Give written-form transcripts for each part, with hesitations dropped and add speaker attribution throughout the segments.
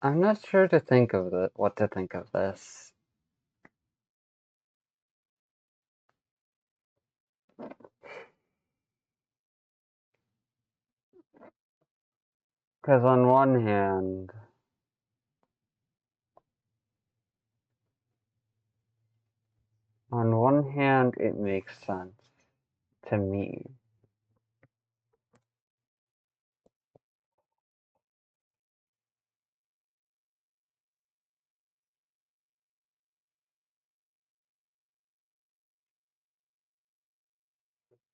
Speaker 1: I'm not sure to think of what to think of this. Because on one hand, it makes sense to me.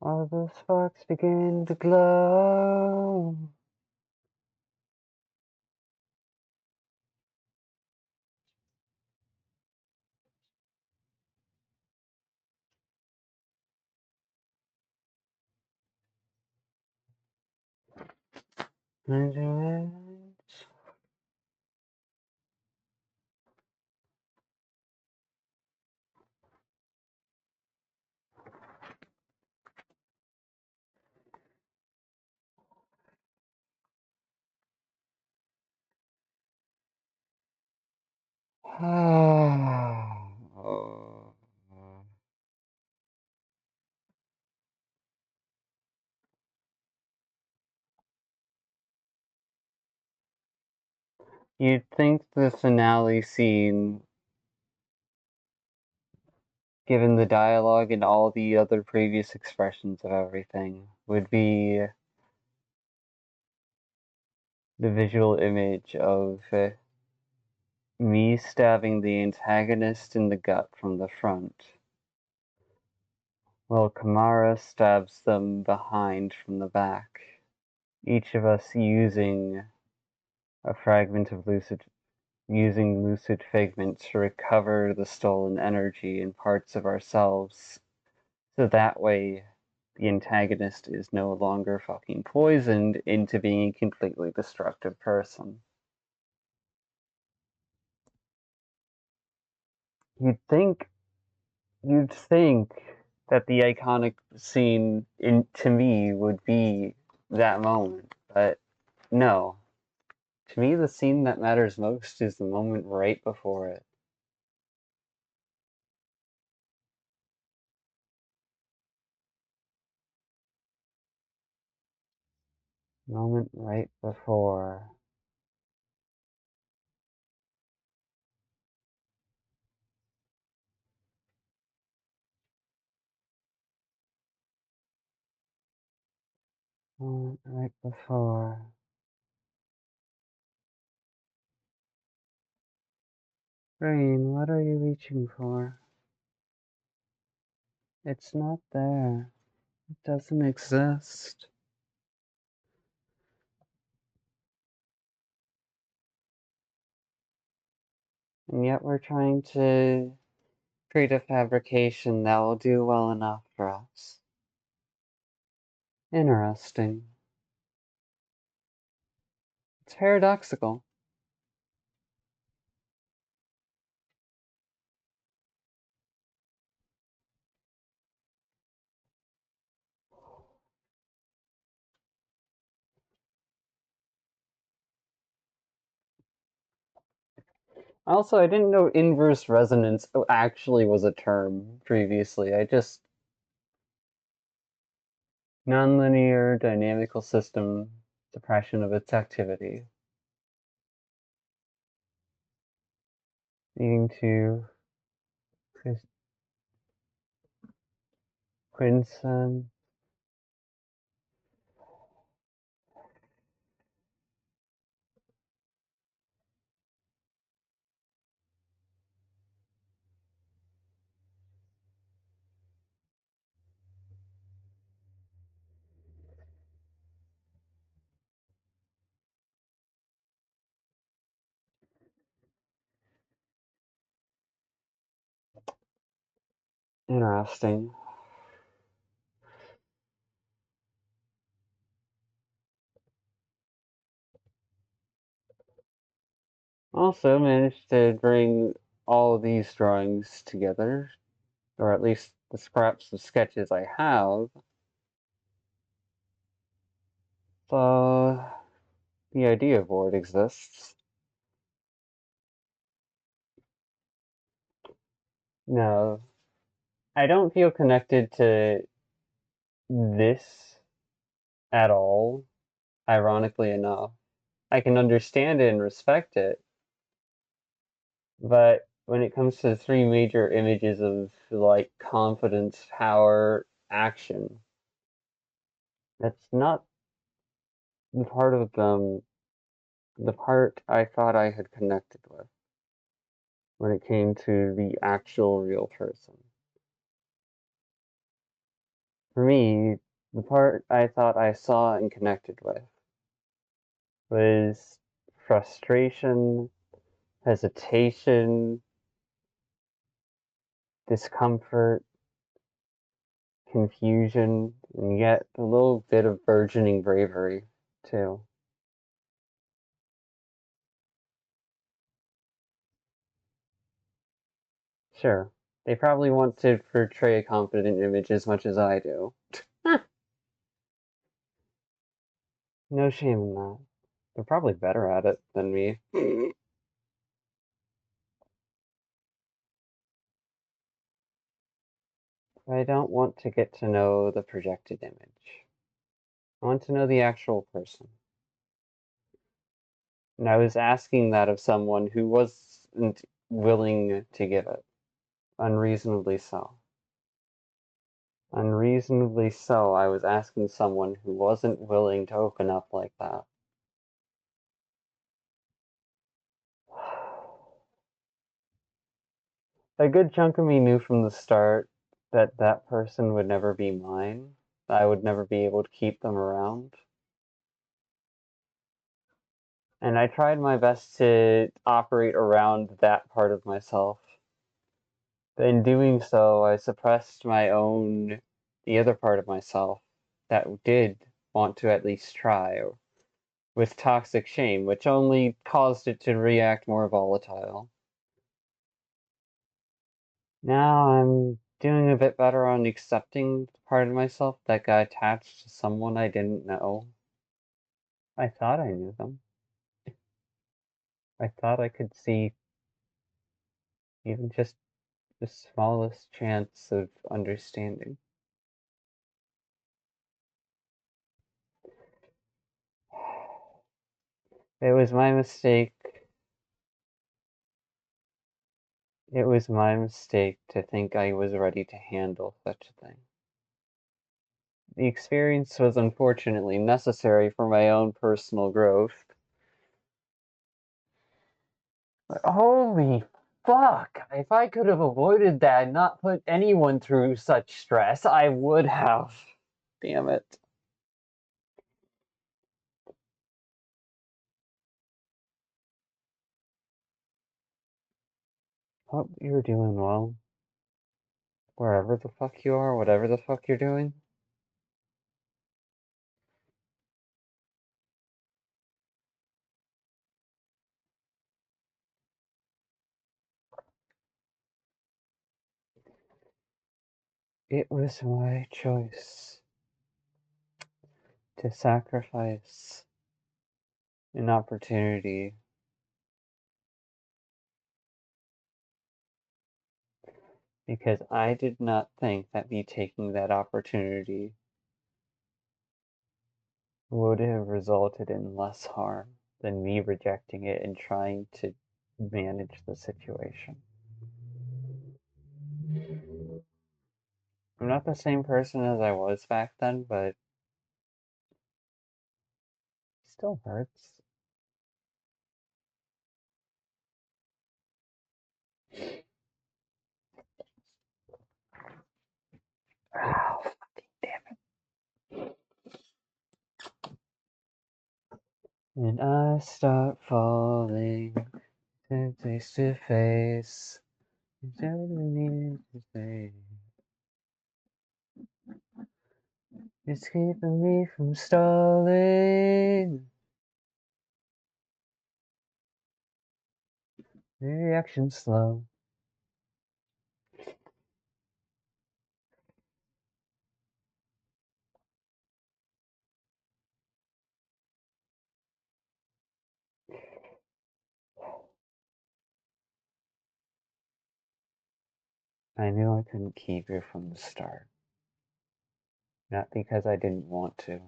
Speaker 1: All the sparks begin to glow. Oh. You'd think the finale scene, given the dialogue and all the other previous expressions of everything, would be the visual image of me stabbing the antagonist in the gut from the front, while Kamara stabs them behind from the back, each of us using a fragment of lucid figment to recover the stolen energy in parts of ourselves, so that way the antagonist is no longer fucking poisoned into being a completely destructive person. You'd think you'd think that the iconic scene to me would be that moment, but no. To me, the scene that matters most is the moment right before it. Moment right before. Moment right before. Rain, what are you reaching for? It's not there. It doesn't exist. And yet we're trying to create a fabrication that will do well enough for us. Interesting. It's paradoxical. Also, I didn't know inverse resonance actually was a term previously. I just nonlinear dynamical system suppression of its activity, leading to quiescence. Interesting. Also managed to bring all these drawings together, or at least the scraps of sketches I have. So the idea board exists. No, I don't feel connected to this at all, ironically enough. I can understand it and respect it, but when it comes to the three major images of like confidence, power, action, that's not the part of them, the part I thought I had connected with when it came to the actual real person. For me, the part I thought I saw and connected with was frustration, hesitation, discomfort, confusion, and yet a little bit of burgeoning bravery, too. Sure, they probably want to portray a confident image as much as I do. No shame in that. They're probably better at it than me. I don't want to get to know the projected image. I want to know the actual person. And I was asking that of someone who wasn't willing to give it. Unreasonably so. Unreasonably so, I was asking someone who wasn't willing to open up like that. A good chunk of me knew from the start that that person would never be mine. I would never be able to keep them around. And I tried my best to operate around that part of myself. But in doing so, I suppressed the other part of myself that did want to at least try, with toxic shame, which only caused it to react more volatile. Now I'm doing a bit better on accepting the part of myself that got attached to someone I didn't know. I thought I knew them. I thought I could see even just the smallest chance of understanding. It was my mistake. It was my mistake to think I was ready to handle such a thing. The experience was unfortunately necessary for my own personal growth. But holy fuck! If I could have avoided that and not put anyone through such stress, I would have. Damn it. Hope you're doing well. Wherever the fuck you are, whatever the fuck you're doing. It was my choice to sacrifice an opportunity because I did not think that me taking that opportunity would have resulted in less harm than me rejecting it and trying to manage the situation. I'm not the same person as I was back then, but it still hurts. Oh, damn it. And I start falling face to face. Need to say. It's keeping me from stalling. Reaction slow. I knew I couldn't keep you from the start. Not because I didn't want to,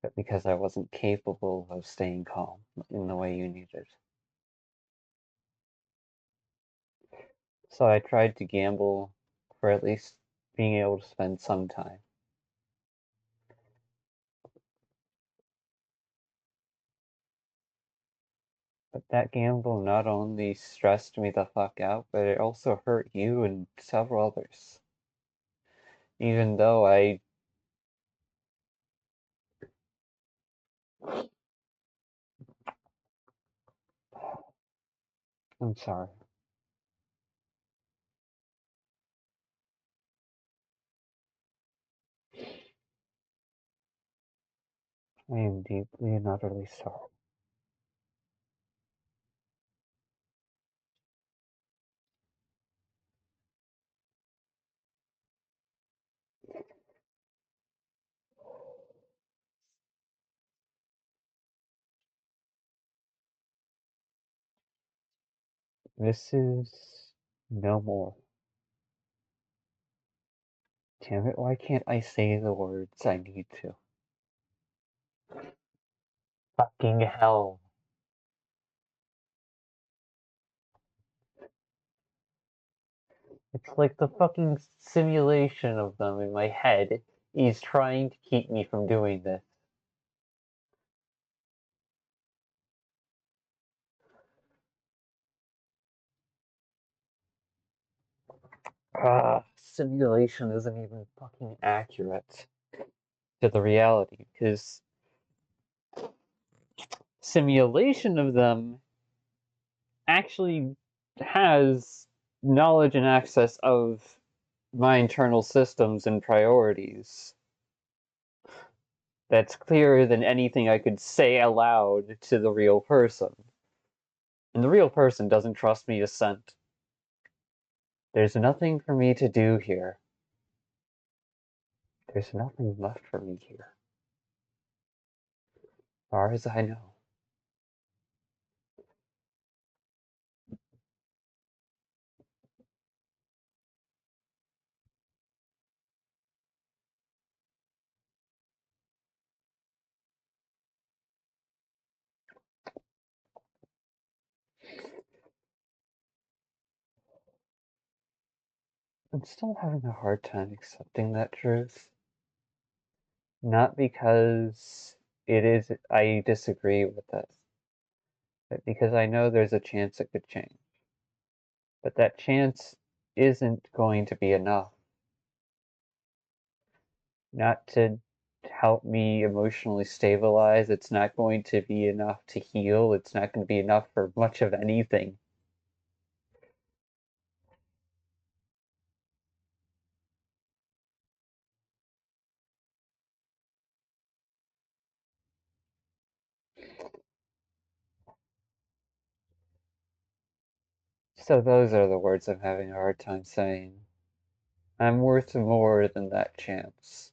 Speaker 1: but because I wasn't capable of staying calm in the way you needed. So I tried to gamble for at least being able to spend some time. But that gamble not only stressed me the fuck out, but it also hurt you and several others. Even though I'm sorry. I am deeply and utterly sorry. This is no more. Damn it, why can't I say the words I need to? Fucking hell. It's like the fucking simulation of them in my head is trying to keep me from doing this. Simulation isn't even fucking accurate to the reality, because simulation of them actually has knowledge and access of my internal systems and priorities that's clearer than anything I could say aloud to the real person. And the real person doesn't trust me a cent. There's nothing for me to do here. There's nothing left for me here. As far as I know. I'm still having a hard time accepting that truth. Not because I disagree with it, but because I know there's a chance it could change. But that chance isn't going to be enough. Not to help me emotionally stabilize. It's not going to be enough to heal. It's not going to be enough for much of anything. So those are the words I'm having a hard time saying. I'm worth more than that chance.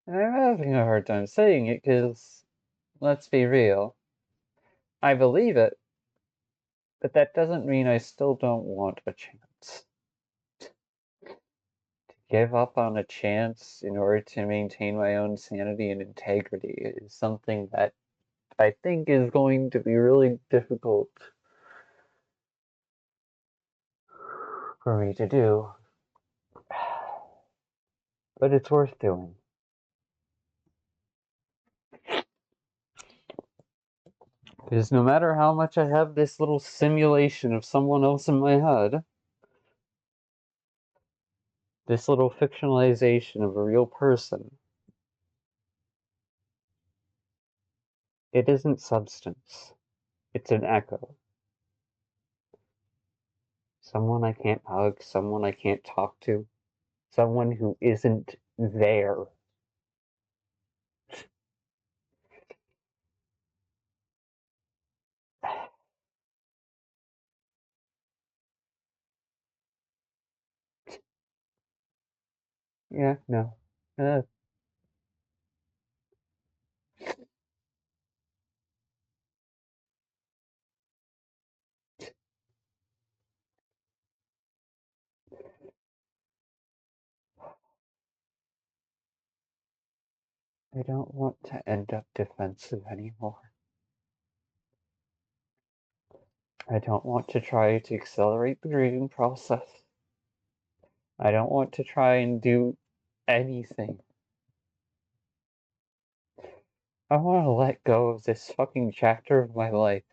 Speaker 1: And I'm having a hard time saying it because, let's be real, I believe it, but that doesn't mean I still don't want a chance. Give up on a chance in order to maintain my own sanity and integrity is something that I think is going to be really difficult for me to do. But it's worth doing. Because no matter how much I have this little simulation of someone else in my head, this little fictionalization of a real person, it isn't substance. It's an echo. Someone I can't hug, someone I can't talk to, someone who isn't there. Yeah, no. I don't want to end up defensive anymore. I don't want to try to accelerate the grieving process. I don't want to try and do anything. I want to let go of this fucking chapter of my life,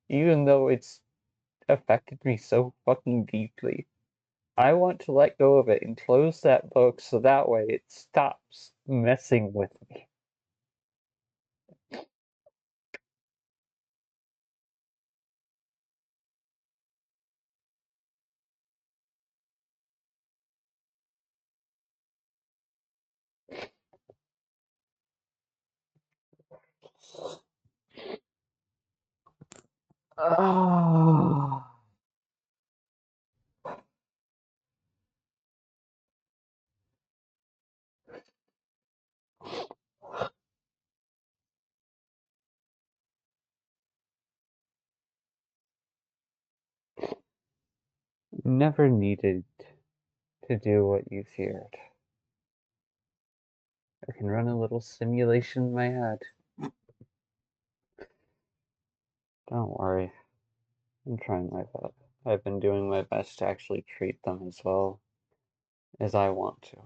Speaker 1: even though it's affected me so fucking deeply. I want to let go of it and close that book so that way it stops messing with me. Ah. Never needed to do what you feared. I can run a little simulation in my head. Don't worry. I'm trying my best. I've been doing my best to actually treat them as well as I want to,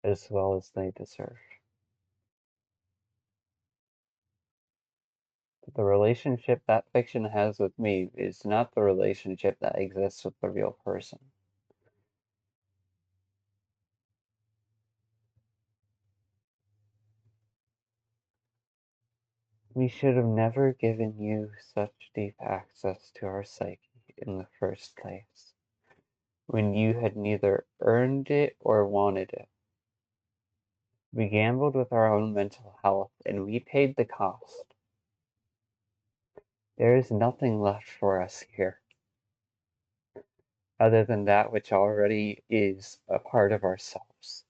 Speaker 1: as well as they deserve. But the relationship that fiction has with me is not the relationship that exists with the real person. We should have never given you such deep access to our psyche in the first place, when you had neither earned it or wanted it. We gambled with our own mental health, and we paid the cost. There is nothing left for us here, other than that which already is a part of ourselves.